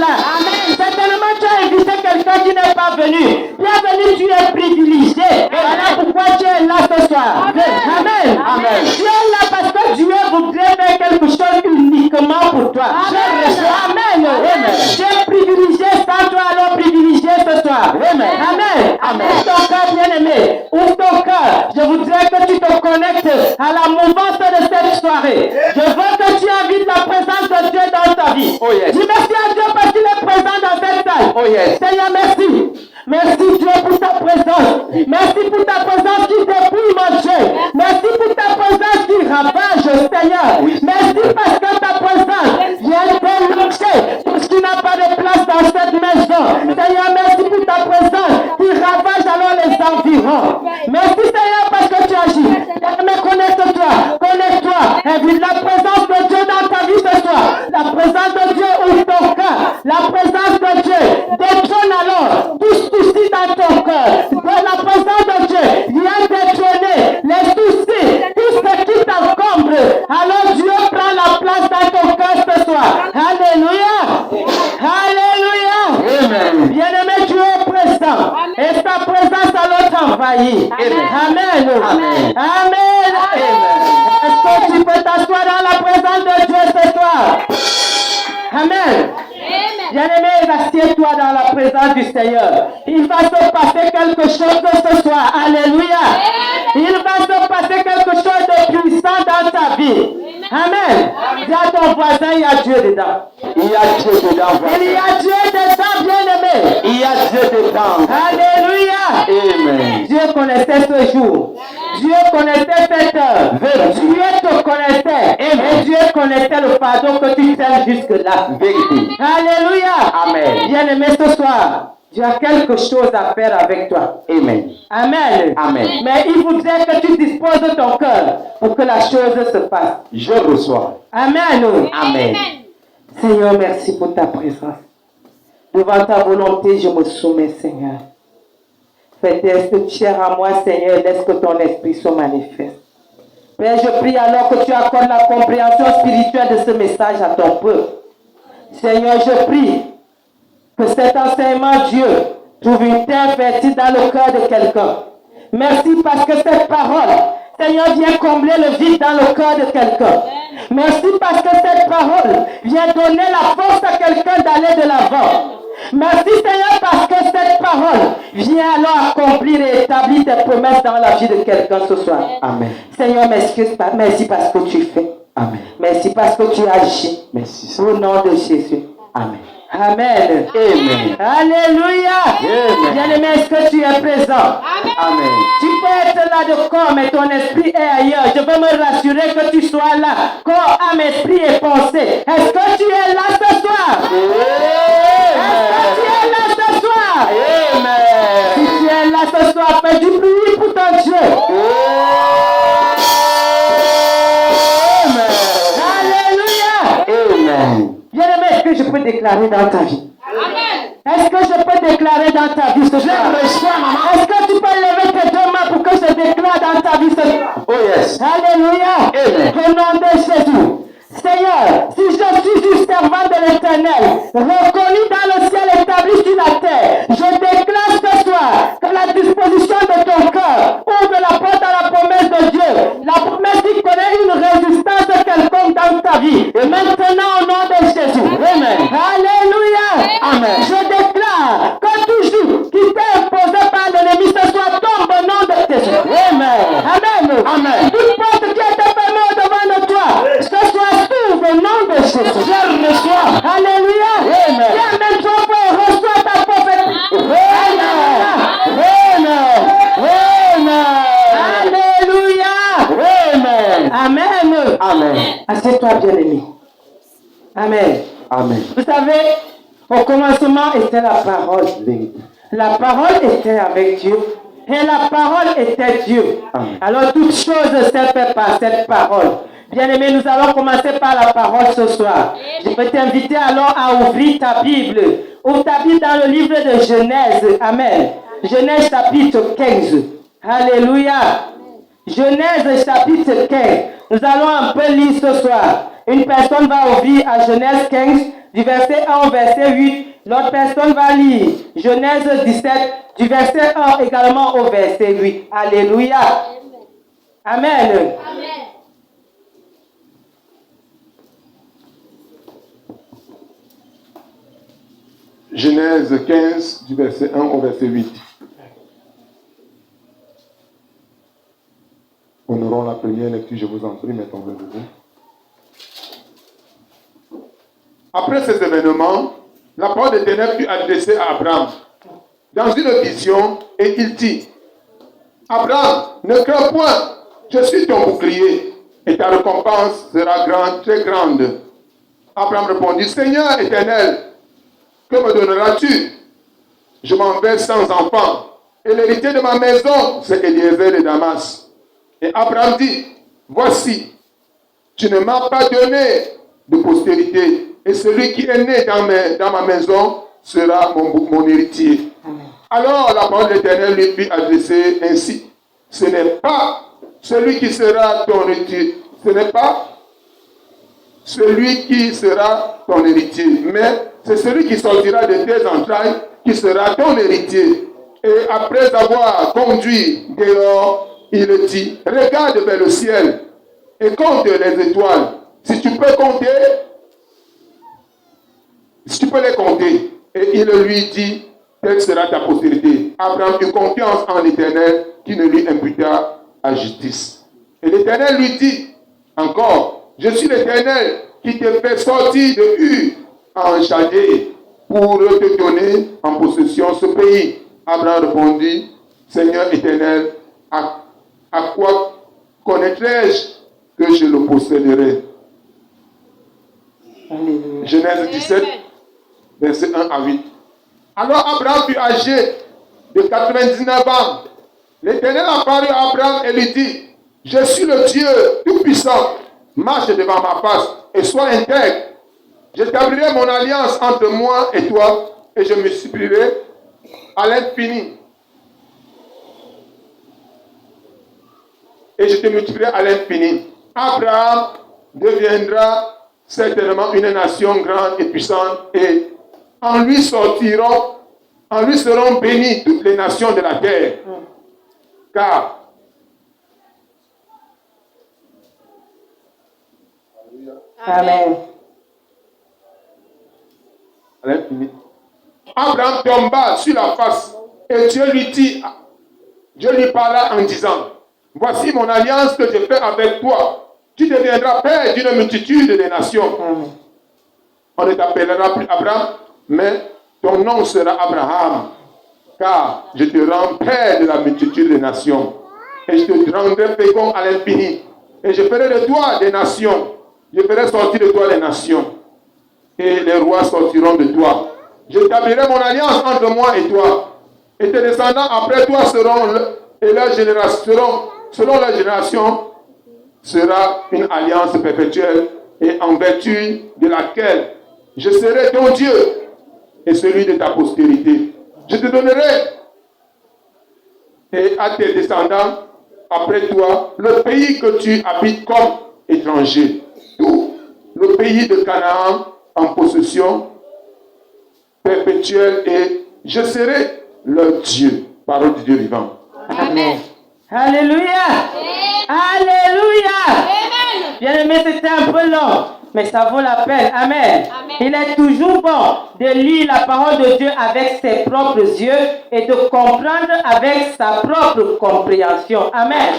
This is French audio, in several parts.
là. Amen. Certainement, tu as invité quelqu'un qui n'est pas venu. Bienvenue, tu es privilégié. Voilà pourquoi tu es là ce soir. Amen. Amen. Tu es là parce que Dieu voudrait faire quelque chose uniquement pour toi. Amen. Tu es privilégié sans toi, alors privilégié ce soir. Amen. Amen. Ouvre ton cœur, bien-aimé. Ouvre ton cœur. Je voudrais que tu te connectes à la mouvance de cette soirée. Je veux que tu invites la présence de Dieu dans ta vie. Oh yes. Dis merci à Dieu parce qu'il est présent dans cette salle. Oh yes. Seigneur, merci. Merci Dieu pour ta présence. Merci pour ta présence qui dépouille mon Dieu. Merci pour ta présence qui ravage, Seigneur. Oui. Merci parce que ta présence vient t'enrichir. Parce qu'il n'a pas de place dans cette maison. Seigneur, merci pour ta présence qui ravage alors les environs. Merci Seigneur parce que tu agis. Mais connecte-toi, connecte-toi. Invite la présence de Dieu dans ta vie ce soir. La présence de Dieu ouvre ton cœur. La présence de Dieu détrône alors tout souci dans ton cœur. La présence de Dieu vient détrôner les soucis, tout ce qui t'encombre. Alors Dieu prend la place dans ton cœur ce soir. Alléluia. Alléluia. Amen. Bien-aimé, tu es présent. Et ta présence alors t'envahit. Amen. Amen. Amen. Est-ce que tu peux t'asseoir dans la présence de Dieu ce soir? Amen. Bien-aimé, assieds-toi dans la présence du Seigneur. Il va se passer quelque chose ce soir. Alléluia. Il va se passer quelque chose de puissant dans ta vie. Amen. Dis à ton voisin, il y a Dieu dedans. Il y a Dieu dedans. Il y a Dieu dedans, bien-aimé. Il y a Dieu dedans. Alléluia. Amen. Dieu connaissait ce jour. Dieu connaissait cette heure. Dieu te connaissait. Et Dieu connaissait le pardon que tu fais jusque-là. Vérité. Alléluia. Amen. Bien-aimé, ce soir, Dieu a quelque chose à faire avec toi. Amen. Amen. Amen. Mais il voudrait que tu disposes de ton cœur pour que la chose se passe. Je reçois. Amen. Amen. Seigneur, merci pour ta présence. Devant ta volonté, je me soumets, Seigneur. Fais tes chair à moi, Seigneur, laisse que ton esprit se manifeste. Père, je prie alors que tu accordes la compréhension spirituelle de ce message à ton peuple. Seigneur, je prie que cet enseignement, Dieu, trouve une terre fertile dans le cœur de quelqu'un. Merci parce que cette parole, Seigneur, vient combler le vide dans le cœur de quelqu'un. Merci parce que cette parole vient donner la force à quelqu'un d'aller de l'avant. Merci Seigneur parce que cette parole vient alors accomplir et établir tes promesses dans la vie de quelqu'un ce soir. Amen. Seigneur, merci parce que tu fais. Amen. Merci parce que tu agis. Merci. Au nom de Jésus. Amen. Amen. Amen. Alléluia. Amen. Bien-aimé, est-ce que tu es présent? Amen. Tu peux être là de corps, mais ton esprit est ailleurs. Je veux me rassurer que tu sois là. Corps, âme, esprit et pensée. Est-ce que tu es là ce soir? Est-ce que tu es là ce soir? Amen. Si tu es là ce soir, fais du bruit pour ton Dieu. Alléluia. Amen. Bien-aimé, est-ce que je peux déclarer dans ta vie? Est-ce que je peux déclarer dans ta vie ce soir? Est-ce que tu peux lever tes deux mains pour que je déclare dans ta vie ce soir? Oh yes. Alléluia. Amen. Au nom de Jésus. Seigneur, si je suis du servant de l'Éternel, reconnu dans le ciel, établi sur la terre, je déclare ce soir que la disposition de ton cœur ouvre la porte à la promesse de Dieu. La promesse qui connaît une résistance quelconque dans ta vie. Et maintenant, au nom de Jésus. Amen. Alléluia. Amen. Je déclare que tout joug qui t'est imposé par l'ennemi ce soir tombe au nom de Jésus. Amen. Amen. Amen. Toute porte qui était fermée au devant de toi, ce soir s'ouvre au nom de Jésus. Je reçois. Alléluia. Amen. Viens maintenant, frère, reçois ta prophétie. Amen. Amen. Alléluia. Amen. Amen. Amen. Assieds-toi, bien-aimé. Amen. Amen. Vous savez, au commencement était la parole. La parole était avec Dieu. Et la parole était Dieu. Amen. Alors toute chose s'est faite par cette parole. Bien-aimé, nous allons commencer par la parole ce soir. Je peux t'inviter alors à ouvrir ta Bible. Ouvre ta Bible dans le livre de Genèse. Amen. Genèse chapitre 15. Alléluia. Genèse chapitre 15. Nous allons un peu lire ce soir. Une personne va ouvrir à Genèse 15 du verset 1 au verset 8. L'autre personne va lire Genèse 17, du verset 1 également au verset 8. Alléluia. Amen. Amen. Genèse 15, du verset 1 au verset 8. Honorons la première lecture, je vous en prie, mettons-le debout. Après ces événements, la parole de l'Éternel fut adressée à Abraham dans une vision et il dit, Abraham, ne crains point, je suis ton bouclier et ta récompense sera grande, très grande. Abraham répondit, Seigneur éternel, que me donneras-tu? Je m'en vais sans enfant et l'héritier de ma maison, c'est Eliezer de Damas. Et Abraham dit, voici, tu ne m'as pas donné de postérité et celui qui est né dans ma maison sera mon héritier. Alors la parole de l'Éternel lui fut adressée ainsi. Ce n'est pas celui qui sera ton héritier, ce n'est pas celui qui sera ton héritier, mais c'est celui qui sortira de tes entrailles qui sera ton héritier. Et après avoir conduit dehors, il dit, regarde vers le ciel et compte les étoiles. Si tu peux compter, si tu peux les compter. Et il lui dit, telle sera ta postérité. Abraham eut confiance en l'Éternel qui ne lui imputa à justice. Et l'Éternel lui dit encore, je suis l'Éternel qui te fait sortir de Ur en Chaldée pour te donner en possession ce pays. Abraham répondit, Seigneur éternel, à quoi connaîtrai-je que je le posséderai? Genèse 17, verset 1 à 8. Alors Abraham fut âgé de 99 ans. L'Éternel apparut à Abraham et lui dit, je suis le Dieu tout-puissant, marche devant ma face et sois intègre. J'établirai mon alliance entre moi et toi et je me multiplierai à l'infini. Et je te multiplierai à l'infini. Abraham deviendra certainement une nation grande et puissante et en lui seront bénies toutes les nations de la terre. Car Amen. à l'infini. Abraham tomba sur la face et Dieu lui parla en disant, voici mon alliance que je fais avec toi. Tu deviendras père d'une multitude de nations. On ne t'appellera plus Abraham, mais ton nom sera Abraham. Car je te rends père de la multitude des nations. Et je te rendrai fécond à l'infini. Et je ferai de toi des nations. Je ferai sortir de toi les nations. Et les rois sortiront de toi. J'établirai mon alliance entre moi et toi. Et tes descendants après toi selon leur génération, sera une alliance perpétuelle et en vertu de laquelle je serai ton Dieu et celui de ta postérité. Je te donnerai et à tes descendants après toi le pays que tu habites comme étranger. Tout le pays de Canaan en possession perpétuelle et je serai leur Dieu. Parole du Dieu vivant. Amen. Alléluia. Alléluia. Bien-aimé, c'était un peu long, mais ça vaut la peine. Amen. Il est toujours bon de lire la parole de Dieu avec ses propres yeux et de comprendre avec sa propre compréhension. Amen.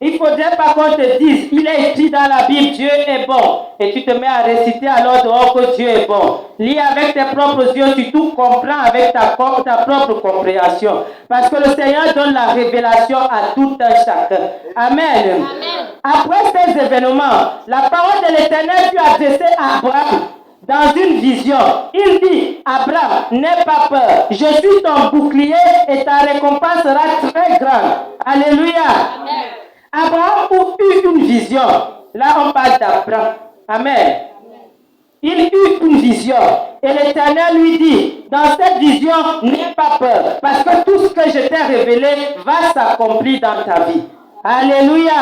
Il ne faudrait pas qu'on te dise, il est écrit dans la Bible, Dieu est bon. Et tu te mets à réciter alors dehors que Dieu est bon. Lis avec tes propres yeux, tu tout comprends avec ta propre compréhension. Parce que le Seigneur donne la révélation à tout un chacun. Amen. Après ces événements, la parole de l'Éternel fut adressée à Abraham dans une vision. Il dit, Abraham, n'aie pas peur. Je suis ton bouclier et ta récompense sera très grande. Alléluia. Abraham eut une vision. Là, on parle d'Abraham. Amen. Il eut une vision. Et l'Éternel lui dit, dans cette vision, n'aie pas peur. Parce que tout ce que je t'ai révélé va s'accomplir dans ta vie. Alléluia.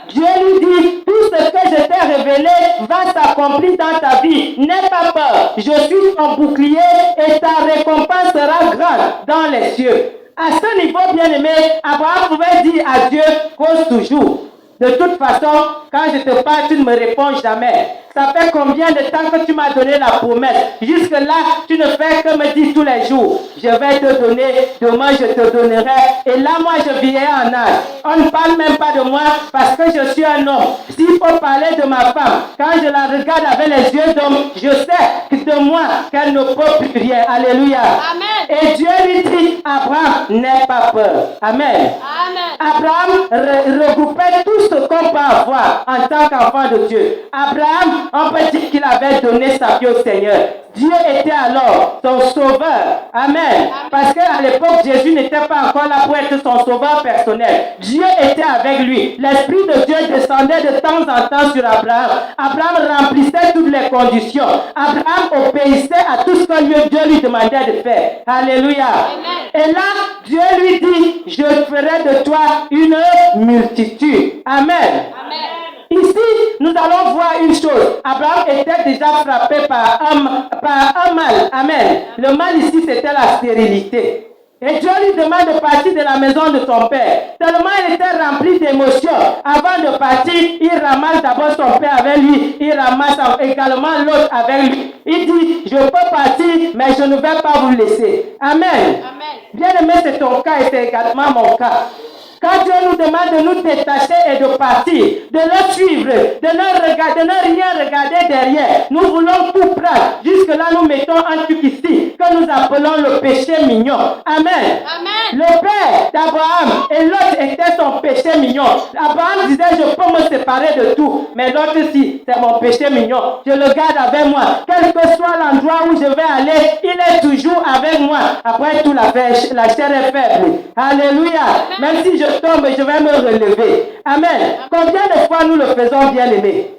Dieu lui dit, tout ce ce que je t'ai révélé va s'accomplir dans ta vie. N'aie pas peur. Je suis ton bouclier et ta récompense sera grande dans les cieux. À ce niveau, bien-aimé, Abraham pouvait dire à Dieu, cause toujours. De toute façon, quand je te parle, tu ne me réponds jamais. Ça fait combien de temps que tu m'as donné la promesse? Jusque-là, tu ne fais que me dire tous les jours, je vais te donner, demain je te donnerai. Et là, moi, je vieillis en âge. On ne parle même pas de moi parce que je suis un homme. S'il faut parler de ma femme, quand je la regarde avec les yeux d'homme, je sais que de moi, qu'elle ne peut plus rien. Alléluia. Amen. Et Dieu lui dit, Abraham, n'aie pas peur. Amen. Amen. Abraham regroupait tout ce qu'on peut avoir en tant qu'enfant de Dieu. Abraham, on peut dire qu'il avait donné sa vie au Seigneur. Dieu était alors son sauveur. Amen. Parce qu'à l'époque, Jésus n'était pas encore là pour être son sauveur personnel. Dieu était avec lui. L'Esprit de Dieu descendait de temps en temps sur Abraham. Abraham remplissait toutes les conditions. Abraham obéissait à tout ce que Dieu lui demandait de faire. Alléluia. Amen. Et là, Dieu lui dit, je ferai de toi une multitude. Amen. Amen. Ici, nous allons voir une chose. Abraham était déjà frappé par un mal. Amen. Le mal ici, c'était la stérilité. Et Dieu lui demande de partir de la maison de son père. Tellement il était rempli d'émotions. Avant de partir, il ramasse d'abord son père avec lui. Il ramasse également l'autre avec lui. Il dit, je peux partir, mais je ne vais pas vous laisser. Amen. Amen. Bien aimé, c'est ton cas et c'est également mon cas. Quand Dieu nous demande de nous détacher et de partir, de le suivre, de ne rien regarder derrière, nous voulons tout prendre. Jusque-là, nous mettons un truc ici que nous appelons le péché mignon. Amen. Amen. Le père d'Abraham et l'autre était son péché mignon. Abraham disait, je peux me séparer de tout. Mais l'autre, si, c'est mon péché mignon. Je le garde avec moi. Quel que soit l'endroit où je vais aller, il est toujours avec moi. Après tout, la chair est faible. Alléluia. Même si je tombe, je vais me relever. Amen. Combien de fois nous le faisons, bien aimé?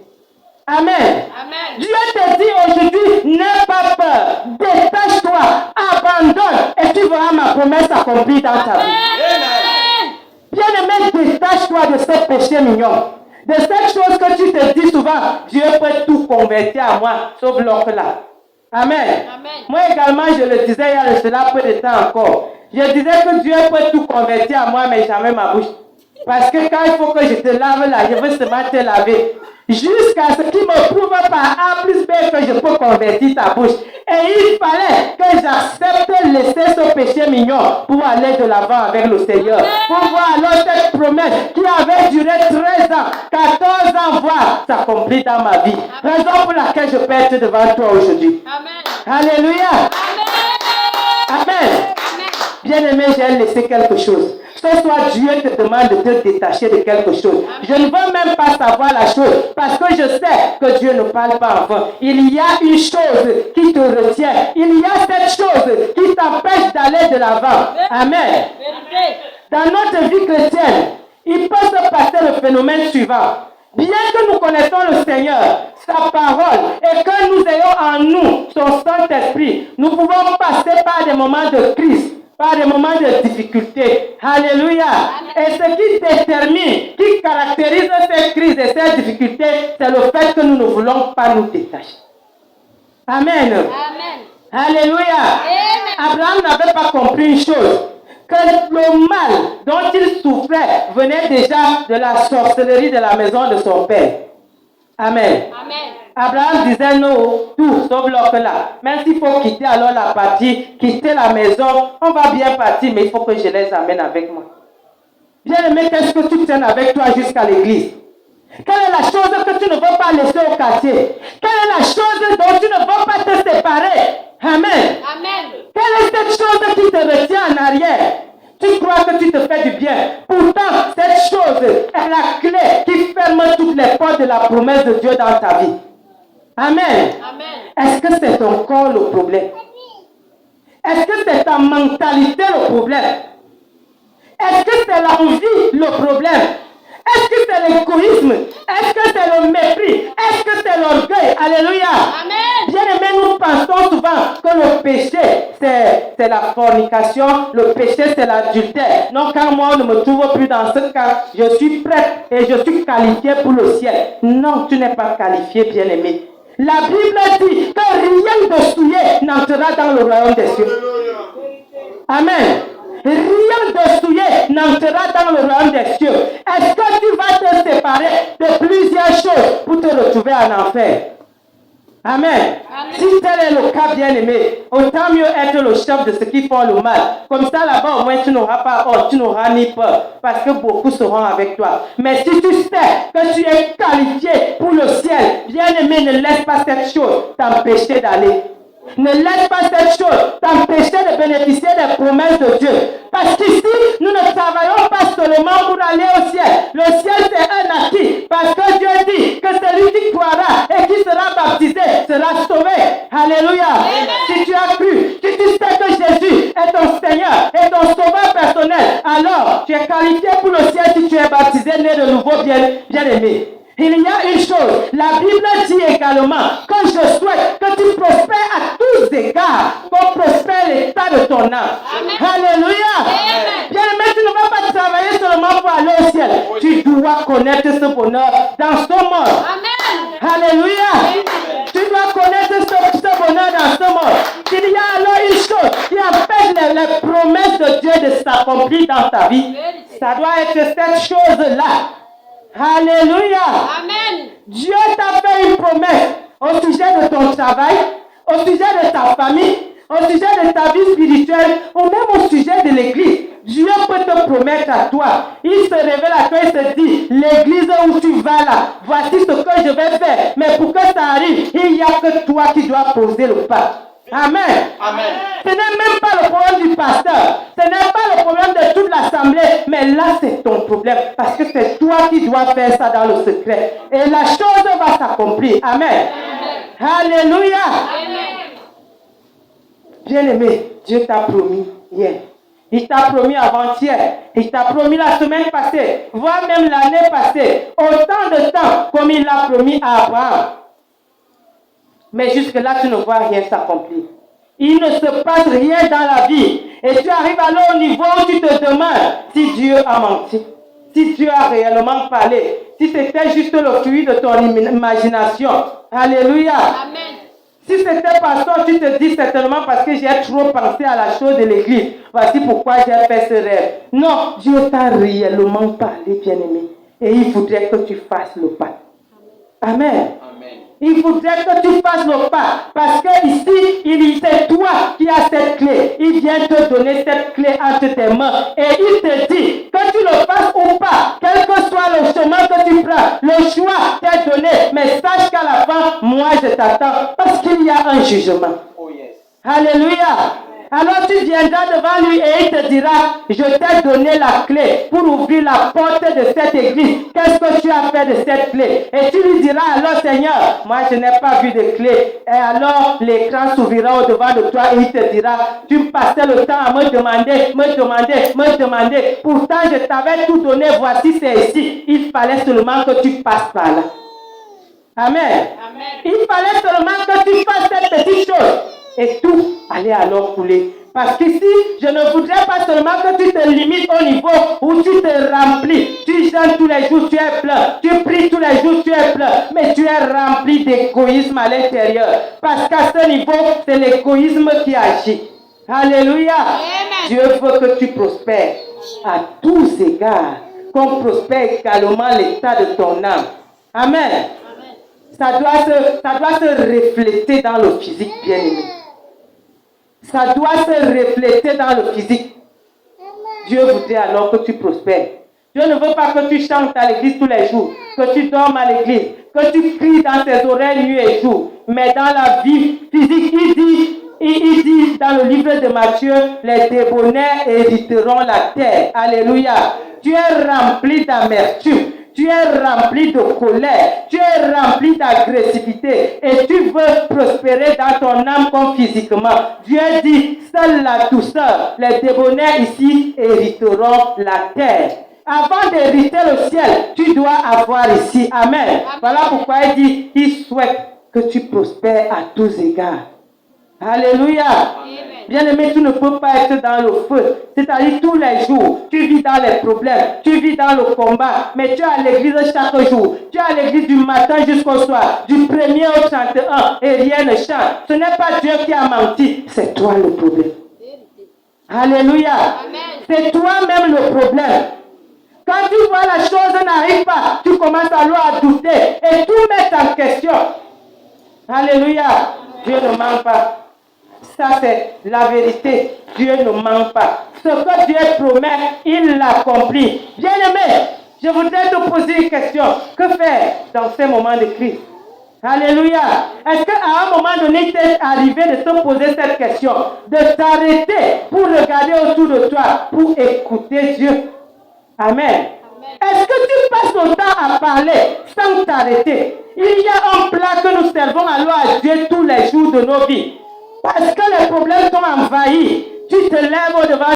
Amen. Amen. Dieu te dit aujourd'hui, n'aie pas peur. Détache-toi, abandonne et tu verras ma promesse accomplie dans ta vie. Amen. Bien-aimé, détache-toi de ce péché mignon. De cette chose que tu te dis souvent, Dieu peut tout convertir à moi, sauf l'autre là. Amen. Amen. Moi également, je le disais il y a cela peu de temps encore. Je disais que Dieu peut tout convertir à moi, mais jamais ma bouche. Parce que quand il faut que je te lave là, je veux seulement te laver. Jusqu'à ce qu'il me prouve par A plus B que je peux convertir ta bouche. Et il fallait que j'accepte de laisser ce péché mignon pour aller de l'avant avec le Seigneur. Pour voir alors cette promesse qui avait duré 13 ans, 14 ans, voire s'accomplir dans ma vie. Raison pour laquelle je peux être devant toi aujourd'hui. Amen. Alléluia. Amen. Amen. Amen. Bien-aimé, j'ai laissé quelque chose. Ce soir, Dieu te demande de te détacher de quelque chose. Je ne veux même pas savoir la chose parce que je sais que Dieu ne parle pas en vain. Il y a une chose qui te retient. Il y a cette chose qui t'empêche d'aller de l'avant. Amen. Vérité. Dans notre vie chrétienne, il peut se passer le phénomène suivant. Bien que nous connaissons le Seigneur, sa parole, et que nous ayons en nous son Saint-Esprit, nous pouvons passer par des moments de crise, par des moments de difficulté. Alléluia. Et ce qui détermine, qui caractérise ces crises et ces difficultés, c'est le fait que nous ne voulons pas nous détacher. Amen. Amen. Alléluia. Amen. Abraham n'avait pas compris une chose, que le mal dont il souffrait venait déjà de la sorcellerie de la maison de son père. Amen. Amen. Abraham disait non, tout sauf l'autre là. Même s'il faut quitter alors la partie, quitter la maison, on va bien partir, mais il faut que je les amène avec moi. Bien aimé, qu'est-ce que tu tiens avec toi jusqu'à l'église? Quelle est la chose que tu ne veux pas laisser au quartier? Quelle est la chose dont tu ne veux pas te séparer? Amen. Amen. Quelle est cette chose qui te retient en arrière? Tu crois que tu te fais du bien. Pourtant, cette chose est la clé qui ferme toutes les portes de la promesse de Dieu dans ta vie. Amen. Amen. Est-ce que c'est ton corps le problème? Est-ce que c'est ta mentalité le problème? Est-ce que c'est l'envie le problème? Est-ce que c'est l'égoïsme? Est-ce que c'est le mépris? Est-ce que c'est l'orgueil? Alléluia. Amen. Bien aimé, nous pensons souvent que le péché, c'est la fornication, le péché, c'est l'adultère. Donc, quand moi, on ne me trouve plus dans ce cas, je suis prête et je suis qualifiée pour le ciel. Non, tu n'es pas qualifié, bien aimé. La Bible dit que rien de souillé n'entrera dans le royaume des cieux. Amen. Rien de souillé n'entrera dans le royaume des cieux. Est-ce que tu vas te séparer de plusieurs choses pour te retrouver en enfer? Amen. Amen. Si tel est le cas, bien aimé, autant mieux être le chef de ceux qui font le mal. Comme ça, là-bas, au moins, tu n'auras pas honte, tu n'auras ni peur, parce que beaucoup seront avec toi. Mais si tu sais que tu es qualifié pour le ciel, bien aimé, ne laisse pas cette chose t'empêcher d'aller. Ne laisse pas cette chose t'empêcher de bénéficier des promesses de Dieu. Parce qu'ici, nous ne travaillons pas seulement pour aller au ciel. Le ciel, c'est un acquis. Parce que Dieu dit que celui qui croira et qui sera baptisé sera sauvé. Alléluia. Amen. Si tu as cru, si tu sais que Jésus est ton Seigneur et ton sauveur personnel, alors tu es qualifié pour le ciel si tu es baptisé, né de nouveau, bien aimé. Il y a une chose, la Bible dit également que je souhaite que tu prospères à tous égards, qu'on prospère l'état de ton âme. Amen. Alléluia. Amen. Bien aimé, tu ne vas pas travailler seulement pour aller au ciel. Tu dois connaître ce bonheur dans ce monde. Amen. Alléluia. Tu dois connaître ce bonheur dans ce monde. Il y a alors une chose qui empêche les promesses de Dieu de s'accomplir dans ta vie. Ça doit être cette chose-là. Alléluia. Amen. Dieu t'a fait une promesse au sujet de ton travail, au sujet de ta famille, au sujet de ta vie spirituelle, ou même au sujet de l'église. Dieu peut te promettre à toi. Il se révèle à toi et se dit, l'église où tu vas là, voici ce que je vais faire. Mais pour que ça arrive, il n'y a que toi qui dois poser le pas. Amen. Amen. Ce n'est même pas le problème du pasteur. Ce n'est pas le problème de toute l'assemblée. Mais là, c'est ton problème. Parce que c'est toi qui dois faire ça dans le secret. Et la chose va s'accomplir. Amen. Alléluia. Bien-aimé, Dieu t'a promis hier. Il t'a promis avant-hier. Il t'a promis la semaine passée. Voire même l'année passée. Autant de temps comme il l'a promis à Abraham. Mais jusque-là, tu ne vois rien s'accomplir. Il ne se passe rien dans la vie. Et tu arrives alors au niveau où tu te demandes si Dieu a menti. Si Dieu a réellement parlé. Si c'était juste le fruit de ton imagination. Alléluia. Amen. Si c'était pasteur, tu te dis certainement parce que j'ai trop pensé à la chose de l'église. Voici pourquoi j'ai fait ce rêve. Non, Dieu t'a réellement parlé, bien-aimé. Et il faudrait que tu fasses le pas. Amen. Il faudrait que tu fasses le pas. Parce que ici, c'est toi qui as cette clé. Il vient te donner cette clé entre tes mains. Et il te dit que tu le fasses ou pas. Quel que soit le chemin que tu prends, le choix t'est donné. Mais sache qu'à la fin, moi je t'attends. Parce qu'il y a un jugement. Oh yes. Alléluia. Alors tu viendras devant lui et il te dira, je t'ai donné la clé pour ouvrir la porte de cette église. Qu'est-ce que tu as fait de cette clé? Et tu lui diras, alors Seigneur, moi je n'ai pas vu de clé. Et alors l'écran s'ouvrira au-devant de toi et il te dira, tu me passais le temps à me demander. Pourtant je t'avais tout donné, voici c'est ici. Il fallait seulement que tu passes par là. Amen. Amen. Il fallait seulement que tu fasses cette petite chose. Et tout allait alors couler. Parce qu'ici, je ne voudrais pas seulement que tu te limites au niveau où tu te remplis. Tu jeûnes tous les jours, tu es plein. Tu pries tous les jours, tu es plein. Mais tu es rempli d'égoïsme à l'intérieur. Parce qu'à ce niveau, c'est l'égoïsme qui agit. Alléluia. Amen. Dieu veut que tu prospères à tous égards. Qu'on prospère également l'état de ton âme. Amen. Ça doit se refléter dans le physique, bien aimé. Ça doit se refléter dans le physique. Dieu voudrait alors que tu prospères. Dieu ne veut pas que tu chantes à l'église tous les jours, que tu dormes à l'église, que tu cries dans tes oreilles nuit et jour. Mais dans la vie physique, il dit dans le livre de Matthieu, les débonnaires hériteront la terre. Alléluia. Tu es rempli d'amertume. Tu es rempli de colère, tu es rempli d'agressivité et tu veux prospérer dans ton âme comme physiquement. Dieu dit, seule la douceur, les débonnaires ici hériteront la terre. avant d'hériter le ciel, tu dois avoir ici. Amen. Voilà pourquoi il dit, il souhaite que tu prospères à tous égards. Alléluia. Bien-aimé, tu ne peux pas être dans le feu. C'est-à-dire tous les jours, tu vis dans les problèmes, tu vis dans le combat, mais tu es à l'église chaque jour. Tu es à l'église du matin jusqu'au soir, du 1er au 31, et rien ne change. Ce n'est pas Dieu qui a menti, c'est toi le problème. Alléluia. C'est toi-même le problème. Quand tu vois la chose n'arrive pas, tu commences alors à douter et tout mettre en question. Alléluia. Dieu ne ment pas. Ça, c'est la vérité. Dieu ne ment pas. Ce que Dieu promet, il l'accomplit. Bien-aimé, je voudrais te poser une question. Que faire dans ces moments de crise? Alléluia. Est-ce qu'à un moment donné, il t'est arrivé de te poser cette question, de t'arrêter pour regarder autour de toi, pour écouter Dieu? Amen. Est-ce que tu passes ton temps à parler sans t'arrêter? Il y a un plat que nous servons alors à Dieu tous les jours de nos vies. Parce que les problèmes t'ont envahi, tu te lèves au devant